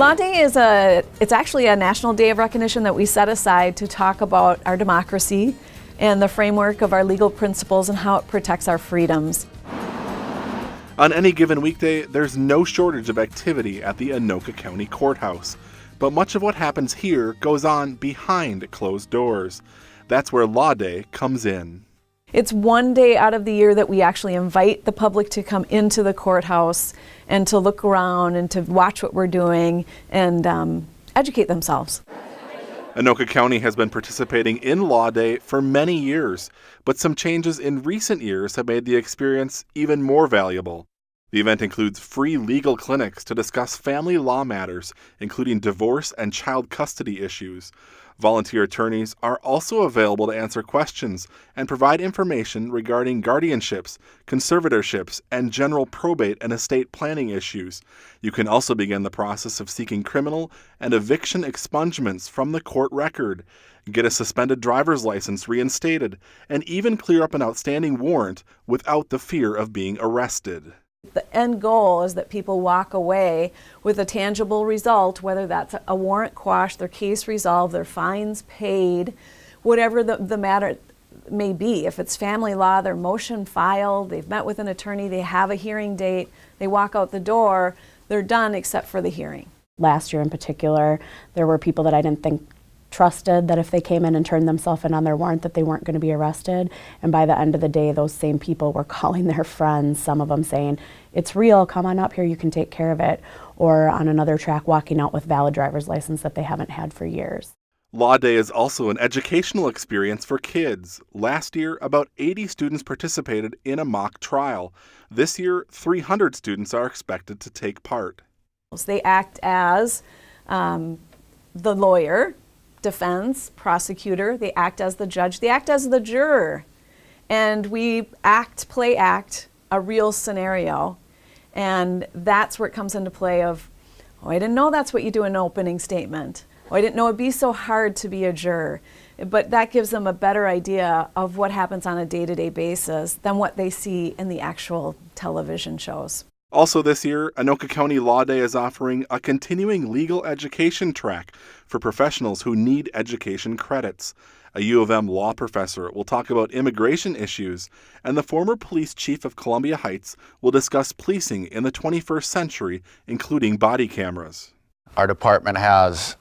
Law Day it's actually a national day of recognition that we set aside to talk about our democracy and the framework of our legal principles and how it protects our freedoms. On any given weekday, there's no shortage of activity at the Anoka County Courthouse. But much of what happens here goes on behind closed doors. That's where Law Day comes in. It's one day out of the year that we actually invite the public to come into the courthouse and to look around and to watch what we're doing and educate themselves. Anoka County has been participating in Law Day for many years, but some changes in recent years have made the experience even more valuable. The event includes free legal clinics to discuss family law matters, including divorce and child custody issues. Volunteer attorneys are also available to answer questions and provide information regarding guardianships, conservatorships, and general probate and estate planning issues. You can also begin the process of seeking criminal and eviction expungements from the court record, get a suspended driver's license reinstated, and even clear up an outstanding warrant without the fear of being arrested. The end goal is that people walk away with a tangible result, whether that's a warrant quashed, their case resolved, their fines paid, whatever the matter may be. If it's family law, their motion filed, they've met with an attorney, they have a hearing date, they walk out the door, they're done except for the hearing. Last year in particular, there were people that I didn't think trusted that if they came in and turned themselves in on their warrant that they weren't going to be arrested. And by the end of the day, those same people were calling their friends, some of them saying, "It's real, come on up here, you can take care of it." Or on another track, walking out with valid driver's license that they haven't had for years. Law Day is also an educational experience for kids. Last year, about 80 students participated in a mock trial. This year, 300 students are expected to take part. They act as the lawyer, defense, prosecutor, they act as the judge, they act as the juror. And we play act a real scenario. And that's where it comes into play of, oh, I didn't know that's what you do in an opening statement. Oh, I didn't know it'd be so hard to be a juror. But that gives them a better idea of what happens on a day-to-day basis than what they see in the actual television shows. Also this year, Anoka County Law Day is offering a continuing legal education track for professionals who need education credits. A U of M law professor will talk about immigration issues, and the former police chief of Columbia Heights will discuss policing in the 21st century, including body cameras. Our department has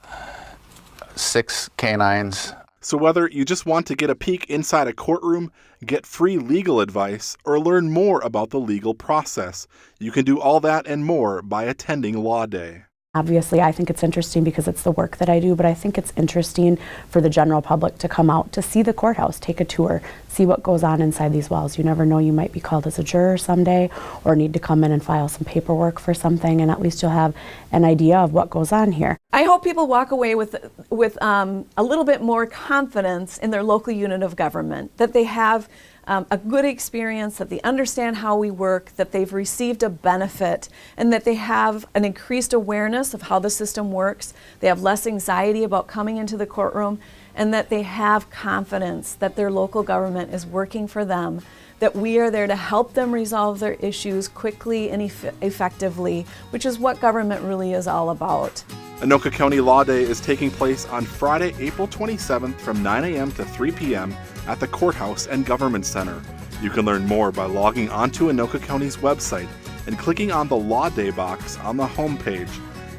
6 canines. So whether you just want to get a peek inside a courtroom, get free legal advice, or learn more about the legal process, you can do all that and more by attending Law Day. Obviously, I think it's interesting because it's the work that I do, but I think it's interesting for the general public to come out to see the courthouse, take a tour, see what goes on inside these walls. You never know, you might be called as a juror someday or need to come in and file some paperwork for something, and at least you'll have an idea of what goes on here. I hope people walk away with a little bit more confidence in their local unit of government, that they have a good experience, that they understand how we work, that they've received a benefit, and that they have an increased awareness of how the system works. They have less anxiety about coming into the courtroom, and that they have confidence that their local government is working for them, that we are there to help them resolve their issues quickly and effectively, which is what government really is all about. Anoka County Law Day is taking place on Friday, April 27th from 9 a.m. to 3 p.m. at the Courthouse and Government Center. You can learn more by logging onto Anoka County's website and clicking on the Law Day box on the homepage.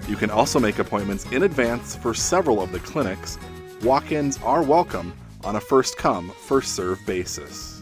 You can also make appointments in advance for several of the clinics. Walk-ins are welcome on a first-come, first-served basis.